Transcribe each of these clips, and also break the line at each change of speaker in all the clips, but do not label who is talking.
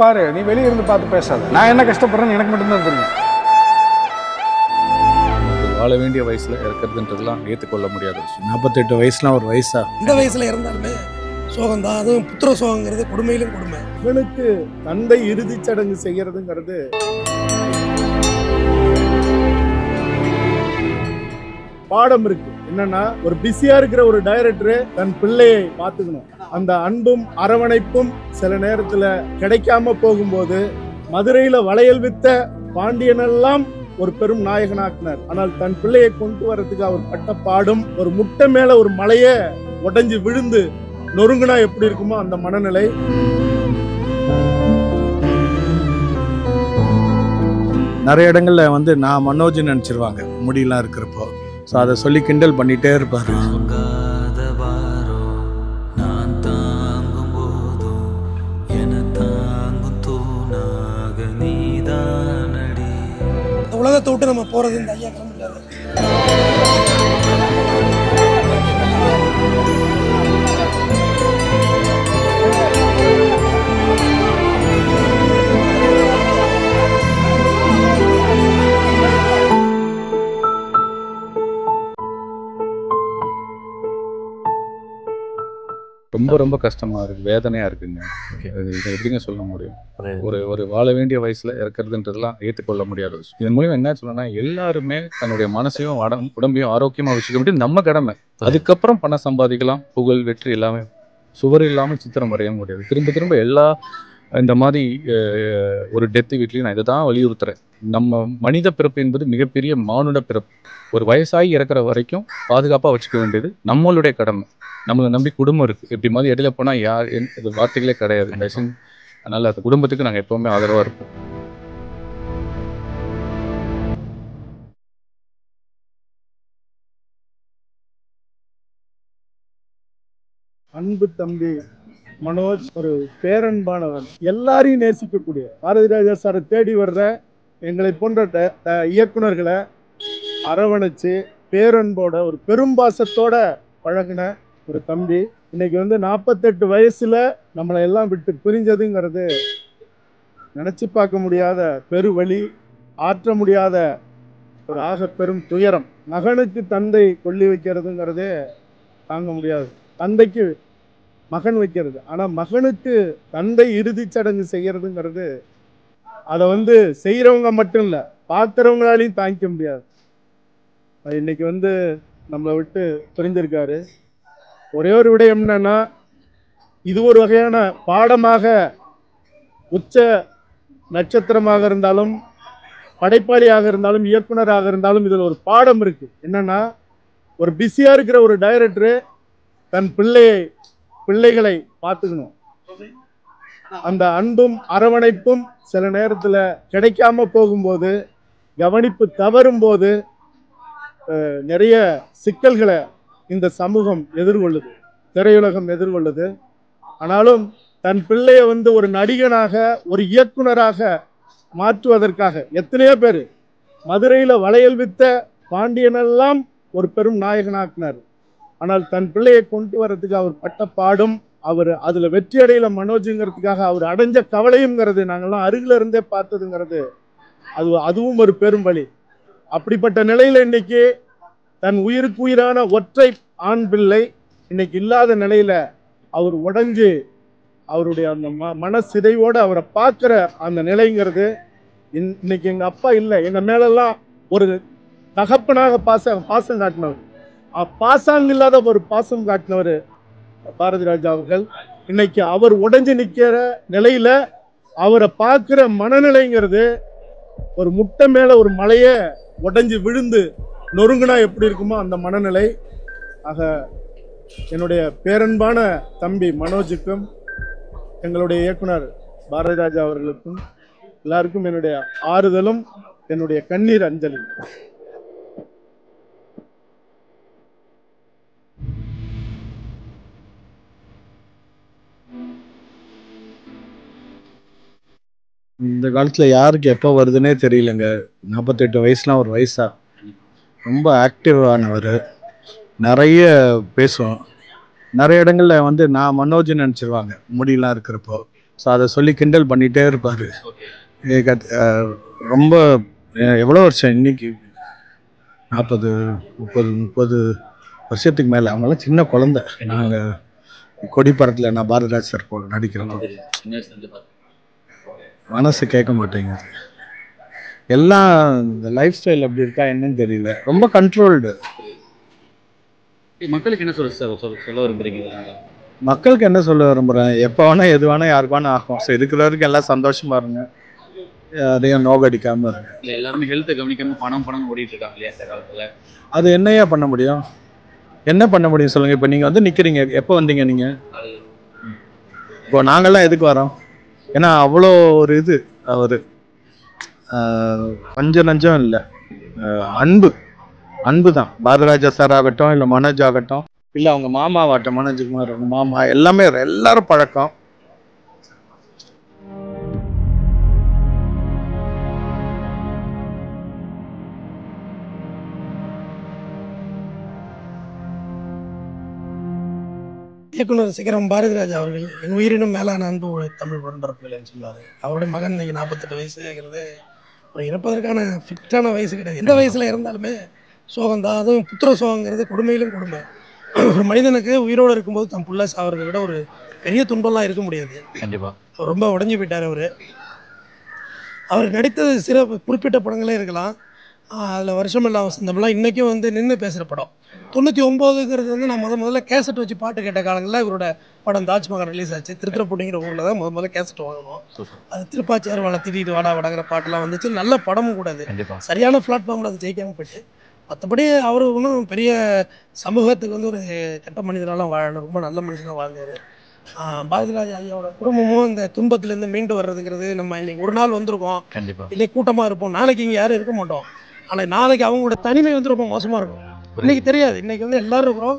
பாரு, நீ வெளிய இருந்து பார்த்து பேசாத. நான் என்ன கஷ்டப்படுறேன்னு எனக்கு மட்டும்தான் தெரியும்.
வாழ வேண்டிய வயசுல இறக்குறதுன்றதுலாம் ஏற்றுக்கொள்ள முடியாத விஷயம்.
48 வயசுலாம் ஒரு வயசா?
இந்த வயசுல இறந்தாலுமே சோகம் தான். அதுவும் புத்திர சோகங்கிறது கொடுமையிலும் கொடுமை.
இவனுக்கு தந்தை இறுதி சடங்கு செய்யறதுங்கிறது பாடம் இருக்கு. என்னன்னா, ஒரு பிஸியா இருக்கிற ஒரு டைரக்டர் தன் பிள்ளையை பார்த்துக்கணும். அந்த அன்பும் அரவணைப்பும் சில நேரத்துல கிடைக்காம போகும்போது, மதுரையில வளையல் வித்த பாண்டியனெல்லாம் ஒரு பெரும் நாயகனாக்கினார். ஆனால் தன் பிள்ளையை கொண்டு வரதுக்கு அவர் பட்ட பாடும், ஒரு முட்டை மேல ஒரு மலைய உடைஞ்சு விழுந்து நொறுங்குனா எப்படி இருக்குமோ அந்த மனநிலை.
நிறைய இடங்கள்ல நான் மனோஜ் நினைச்சிருவாங்க முடியெல்லாம் இருக்கிறப்போ. ஸோ அதை சொல்லி கிண்டல் பண்ணிட்டே இருப்பாரு.
உலகத்தை விட்டு நம்ம போறது இந்த ஐயா முடியாது.
ரொம்ப ரொம்ப கஷ்டமா இருக்கு, வேதனையா இருக்குங்க. இதை எப்படிங்க சொல்ல முடியும்? ஒரு வாழ வேண்டிய வயசுல இறக்குறதுன்றதுலாம் ஏற்றுக்கொள்ள முடியாத விஷயம். இதன் மூலியம் என்ன சொல்லணும்னா, எல்லாருமே தன்னுடைய மனசையும் உடம்பையும் ஆரோக்கியமா வச்சுக்க வேண்டியது நம்ம கடமை. அதுக்கப்புறம் பணம் சம்பாதிக்கலாம், புகழ், வெற்றி எல்லாமே. சுவர் இல்லாமல் சித்திரம் வரைய முடியாது. திரும்ப திரும்ப எல்லா இந்த மாதிரி ஒரு டெத்து வீட்லையும் நான் இதை தான் வலியுறுத்துறேன். நம்ம மனித பிறப்பு என்பது மிகப்பெரிய மானுட பிறப்பு. ஒரு வயசாகி இறக்குற வரைக்கும் பாதுகாப்பாக வச்சுக்க வேண்டியது நம்மளுடைய கடமை. நம்மளை நம்பி குடும்பம் இருக்குது. இப்படி மாதிரி இடையில போனால் இது வார்த்தைகளே கிடையாது. அதனால் அந்த குடும்பத்துக்கு நாங்கள் எப்போவுமே ஆதரவாக இருப்போம்.
அன்பு தம்பி மனோஜ் ஒரு பேரன்பானவர், எல்லாரையும் நேசிக்கக்கூடிய, பாரதி ராஜா சாரை தேடி வர்ற எங்களை போன்ற இயக்குனர்களை அரவணைச்சு பேரன்போட ஒரு பெரும்பாசத்தோட பழகின ஒரு தம்பி. இன்னைக்கு 48 வயசுல நம்மளை எல்லாம் விட்டு பிரிஞ்சதுங்கிறது நினைச்சு பார்க்க முடியாத பெருவழி, ஆற்ற முடியாத ஒரு ஆக பெரும் துயரம். மகனுக்கு தந்தை கொல்லி வைக்கிறதுங்கிறது தாங்க முடியாது. தந்தைக்கு மகன் வைக்கிறது, ஆனா மகனுக்கு தந்தை இறுதி சடங்கு செய்யறதுங்கிறது அதை செய்யறவங்க மட்டும் இல்ல, பார்க்கிறவங்களாலையும் தாங்கிக்க முடியாது. இன்னைக்கு நம்மளை விட்டு பிரிஞ்சிருக்காரு. ஒரே ஒரு விடயம் என்னன்னா, இது ஒரு வகையான பாடமாக, உச்ச நட்சத்திரமாக இருந்தாலும், படைப்பாளியாக இருந்தாலும், இயக்குனராக இருந்தாலும் இதில் ஒரு பாடம் இருக்கு. என்னன்னா, ஒரு பிஸியா இருக்கிற ஒரு டைரக்டர் தன் பிள்ளைகளை பார்த்துக்கணும். அந்த அன்பும் அரவணைப்பும் சில நேரத்தில் கிடைக்காம போகும்போது, கவனிப்பு தவறும் போது நிறைய சிக்கல்களை இந்த சமூகம் எதிர்கொள்ளுது, திரையுலகம் எதிர்கொள்ளுது. ஆனாலும் தன் பிள்ளையை ஒரு நடிகனாக, ஒரு இயக்குனராக மாற்றுவதற்காக எத்தனையோ பேர், மதுரையில் வளையல் வித்த பாண்டியனெல்லாம் ஒரு பெரும் நாயகனாக்கினார். ஆனால் தன் பிள்ளையை கொண்டு வரதுக்கு அவர் பட்ட பாடும், அவர் அதில் வெற்றி அடையில மனோஜுங்கிறதுக்காக அவர் அடைஞ்ச கவலையுங்கிறது நாங்கள்லாம் அருகில் இருந்தே பார்த்ததுங்கிறது அதுவும் ஒரு பெரும் வழி. அப்படிப்பட்ட நிலையில் இன்னைக்கு தன் உயிருக்கு உயிரான ஒற்றை ஆண் பிள்ளை இன்னைக்கு இல்லாத நிலையில அவர் உடைஞ்சு அவருடைய அந்த மனசிதைவோடு அவரை பார்க்குற அந்த நிலைங்கிறது, இன்னைக்கு எங்கள் அப்பா இல்லை, எங்கள் மேலெல்லாம் ஒரு தகப்பனாக பாசம் காட்டினவர், பாசாங்க இல்லாத ஒரு பாசம் காட்டினவர் பாரதி ராஜா அவர்கள். இன்னைக்கு அவர் உடைஞ்சு நிற்கிற நிலையில அவரை பார்க்குற மனநிலைங்கிறது, ஒரு முட்டை மேல ஒரு மலைய உடைஞ்சு விழுந்து நொறுங்குனா எப்படி இருக்குமோ அந்த மனநிலை. ஆக என்னுடைய பேரன்பான தம்பி மனோஜுக்கும், எங்களுடைய இயக்குனர் பாரதி ராஜா அவர்களுக்கும் எல்லாருக்கும் என்னுடைய ஆறுதலும் என்னுடைய கண்ணீர் அஞ்சலி.
இந்த காலத்துல யாருக்கு எப்போ வருதுன்னே தெரியலங்க. 48 வயசுலாம் ஒரு வயசா? ரொம்ப ஆக்டிவானவர், நிறைய பேசுவோம். நிறைய இடங்கள்ல நான் மனோஜ் நினைச்சிருவாங்க முடியெல்லாம் இருக்கிறப்போ. ஸோ அதை சொல்லி கிண்டல் பண்ணிகிட்டே இருப்பார். ரொம்ப எவ்வளோ வருஷம் இன்னைக்கு 40 30 வருஷத்துக்கு மேலே, அவங்களாம் சின்ன குழந்தை. நாங்கள் கொடிப்படத்தில் நான் பாரதிராஜ் சார் நடிக்கிறோம். மனசு கேட்க மாட்டேங்குது. எல்லாம் இந்த லைஃப் ஸ்டைல் அப்படி இருக்கா என்னன்னு தெரியல. ரொம்ப கண்ட்ரோல்டு.
மக்களுக்கு என்ன சொல்ல விரும்புறீங்க?
மக்களுக்கு என்ன சொல்ல விரும்புகிறேன், எப்போ வேணால் எது வேணால் யாருக்கு வேணால் ஆகும். ஸோ இருக்கிற வரைக்கும் எல்லாம் சந்தோஷமாக இருங்க, அதையும் நோகடிக்காமல் இருங்க.
இல்லை எல்லாருமே ஹெல்த்தை கவனிக்காமல் பணம் ஓடிட்டு இருக்காங்க இல்லையா இந்த காலத்தில்?
அது என்னையா பண்ண முடியும்? என்ன பண்ண முடியும் சொல்லுங்கள். இப்போ நீங்கள் வந்து நிற்கிறீங்க, எப்போ வந்தீங்க நீங்கள்? இப்போ நாங்கள்லாம் எதுக்கு வரோம்? ஏன்னா அவ்வளோ ஒரு இது அவர் பஞ்ச நஞ்சம் இல்லை, அன்பு தான். பாரதிராஜா சார் ஆகட்டும், இல்லை மனோஜ் ஆகட்டும், இல்லை அவங்க மாமாவாகட்டும், மனோஜ்குமார் அவங்க மாமா, எல்லாமே எல்லாரும் பழக்கம்.
இயக்குனர் சிகரம் பாரதிராஜா அவர்கள் என் உயிரினும் மேலான அன்பு தமிழ் உடன்பிறப்புகள்னு சொல்லுவார். அவருடைய மகன் இன்னைக்கு 48 வயசுங்கிறது ஒரு இறப்பதற்கான ஃபிட்டான வயசு கிடையாது. எந்த வயசில் இருந்தாலுமே சோகம்தான். அதுவும் புத்திர சோகங்கிறது கொடுமையிலும் கொடுமை. ஒரு மனிதனுக்கு உயிரோடு இருக்கும்போது தன் புள்ள சாகிறத விட ஒரு பெரிய துன்பம்லாம் இருக்க முடியாது.
கண்டிப்பாக
அவர் ரொம்ப உடஞ்சி போயிட்டார். அவர் நடித்தது குறிப்பிட்ட படங்களே இருக்கலாம். அதில் வருஷமெல்லாம் வசந்தம்லாம் இன்றைக்கும் வந்து நின்று பேசுகிற படம். 99ங்கிறது வந்து நான் முதல்ல கேசட் வச்சு பாட்டு கேட்ட காலங்களில் இவரோட படம் தாஜ்மஹால் ரிலீஸ் ஆச்சு. திருத்துறைப்பூண்டிங்கிற ஊரில் தான் முதல்ல கேசட் வாங்கணும். அது திருப்பாச்சியார் வாழை திடீர் வாடா வடங்கிற பாட்டெல்லாம் வந்துச்சு. நல்ல படமும் கூட அது. சரியான பிளாட்ஃபார்மில் அது ஜெயிக்காமல் போயிட்டு. மற்றபடி அவர் ஒன்றும் பெரிய சமூகத்துக்கு வந்து ஒரு கெட்ட மனிதனாலாம் வாழணும், ரொம்ப நல்ல மனுஷனாக வாழ்ந்தார். பாரதிராஜா ஐயாவோட குடும்பமும் இந்த துன்பத்திலேருந்து மீண்டு வர்றதுங்கிறது, நம்ம இன்னைக்கு ஒரு நாள் வந்திருக்கோம், இன்னைக்கு கூட்டமாக இருப்போம், நாளைக்கு இங்கே யாரும் இருக்க மாட்டோம். ஆனால் நாளைக்கு அவங்களோட தனிமை வந்து ரொம்ப மோசமாக இருக்கும். இன்னைக்கு தெரியாது, இன்னைக்கு வந்து எல்லாரும் இருக்கிறோம்,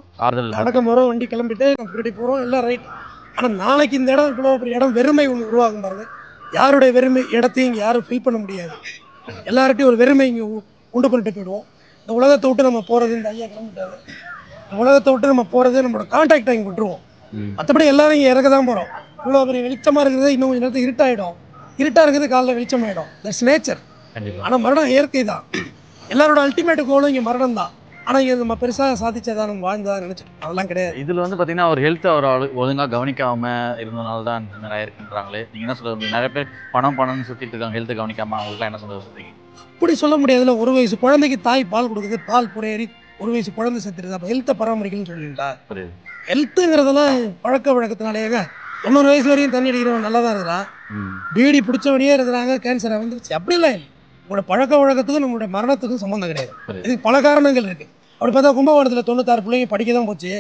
அடக்கம் வரோம், வண்டி கிளம்பிட்டு நம்ம போகிறோம், எல்லாம் ரைட். ஆனால் நாளைக்கு இந்த இடம் இவ்வளோ பெரிய இடம் வெறுமை ஒன்று உருவாகும் பாருங்க. யாருடைய வெறுமை இடத்தையும் இங்கே யாரும் ஃபீல் பண்ண முடியாது. எல்லார்ட்டையும் ஒரு வெறுமை இங்கே உண்டு பண்ணிட்டு போயிடுவோம். இந்த உலகத்தை விட்டு நம்ம போகிறது, இந்த ஐயா கிளம்பிட்டாரு, இந்த உலகத்தை விட்டு நம்ம போகிறது நம்மளோட கான்டாக்டை இங்கே விட்டுருவோம். மற்றபடி எல்லாரும் இங்கே இறக்க தான் போகிறோம். இவ்வளோ பெரிய வெளிச்சமாக இருக்கிறது இன்னும் கொஞ்சம் நேரத்தில் இருட்டாகிடும். இருட்டாக இருக்கிறது காலைல வெளிச்சமாகிடும். That's nature. ஆனால் மரணம் இயற்கை தான். எல்லாரோட அல்டிமேட் கோலும் இங்கே மரணம் தான். ஆனால் இங்கே நம்ம பெருசாக சாதிச்சதா நம்ம வாழ்ந்ததா நினச்சிட்டோம், அதெல்லாம் கிடையாது.
இதில் வந்து பார்த்தீங்கன்னா அவர் ஹெல்த்தை அவர் ஒழுங்காக கவனிக்காமல் இருந்ததுனால தான் இந்த மாதிரி இருக்குன்றாங்களே. நீங்கள் என்ன சொல்ல? நிறைய பேர் பணம்னு சுற்றிட்டு இருக்காங்க, ஹெல்த்தை கவனிக்காமல். அவங்களுக்குலாம் என்ன சொல்கிறீங்க?
இப்படி சொல்ல முடியாதுல்ல. ஒரு வயசு குழந்தைக்கு தாய் பால் கொடுக்குது, பால் புறையேறி ஒரு வயசு குழந்தை செத்துருது. அப்போ ஹெல்த்தை பராமரிக்கணும்னு சொல்லிட்டா? ஹெல்த்துங்கிறதெல்லாம் பழக்க வழக்கத்தினாலேங்க. 90 வயசு வரையும் தண்ணி அடிக்கிறவங்க நல்லா தான் இருக்கிறான், பீடி பிடிச்சவனையே இருக்கிறாங்க, கேன்சரை வந்துருச்சு. அப்படிலாம் இல்லை. உங்களோட பழக்க வழக்கத்துக்கும் நம்மளோட மரணத்துக்கும் சம்மந்தம் கிடையாது. இதுக்கு பல காரணங்கள் இருக்குது. அப்படி பார்த்தா கும்பகோணத்தில் 96 பிள்ளைங்க படிக்க தான் போச்சு,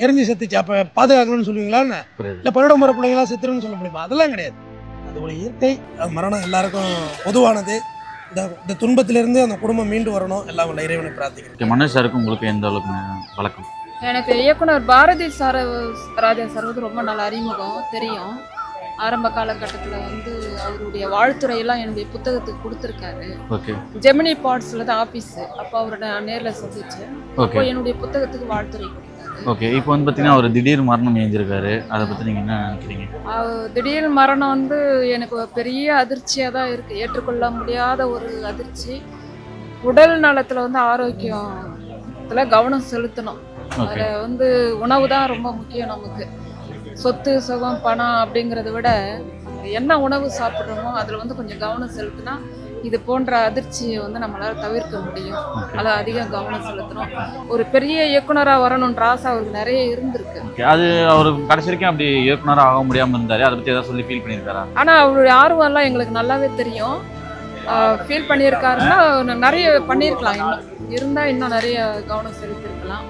எரிஞ்சு செத்துச்சு. அப்போ பாதுகாக்கணும்னு சொல்லுவீங்களான்னு? இல்லை பன்னெண்டு முறை பிள்ளைங்களாம் செத்துருன்னு சொல்ல முடியுமா? அதெல்லாம் கிடையாது. அது ஒரு இயற்கை. அது மரணம் எல்லாருக்கும் பொதுவானது. இந்த துன்பத்திலிருந்து அந்த குடும்பம் மீண்டு வரணும், எல்லாம் உள்ள இறைவனை பிரார்த்திக்கிறேன்.
மனோஜ் சாருக்கு உங்களுக்கு எந்த அளவுக்கு வழக்கம்?
எனக்கு இயக்குனர் பாரதி ராஜா சார் வந்து ரொம்ப நல்ல அறிமுகம் தெரியும். ஆரம்ப காலகட்டத்தில் வந்து அவருடைய வாழ்த்துறையெல்லாம் என்னுடைய புத்தகத்துக்கு கொடுத்துருக்காரு. ஜெமினி பாட்ஸில் தான் ஆஃபீஸு. அப்போ அவரை நான் நேரில் சந்திச்சேன். அப்போ என்னுடைய புத்தகத்துக்கு வாழ்த்துறை கொடுத்தாரு.
ஓகே, இப்போ வந்து பார்த்தீங்கன்னா அவர் திடீர் மரணம் எழுந்திருக்காரு. அதை பற்றி நீங்கள் என்ன நினைக்கிறீங்க?
திடீர் மரணம் வந்து எனக்கு பெரிய அதிர்ச்சியாக தான் இருக்குது. ஏற்றுக்கொள்ள முடியாத ஒரு அதிர்ச்சி. உடல் நலத்தில் வந்து ஆரோக்கியத்தில் கவனம் செலுத்தணும். அதில் வந்து உணவு தான் ரொம்ப முக்கியம். நமக்கு சொத்து சுகம் பணம் அப்படிங்கிறத விட என்ன உணவு சாப்பிட்றோமோ அதில் வந்து கொஞ்சம் கவனம் செலுத்தினா இது போன்ற அதிர்ச்சியை வந்து நம்மளால் தவிர்க்க முடியும். அதில் அதிகம் கவனம் செலுத்தணும். ஒரு பெரிய இயக்குனராக வரணுன்ற ஆசை அவருக்கு நிறைய இருந்திருக்கு.
அது அவர் கடைசி வரைக்கும் அப்படி இயக்குனராக ஆக முடியாமல் இருந்தார். அதை பற்றி ஏதாவது சொல்லி ஃபீல் பண்ணியிருக்காரா?
ஆனால் அவருடைய ஆர்வம்லாம் எங்களுக்கு நல்லாவே தெரியும். ஃபீல் பண்ணியிருக்காருன்னா நிறைய பண்ணியிருக்கலாம். இன்னும் இருந்தால் இன்னும் நிறைய கவனம் செலுத்தியிருக்கலாம்.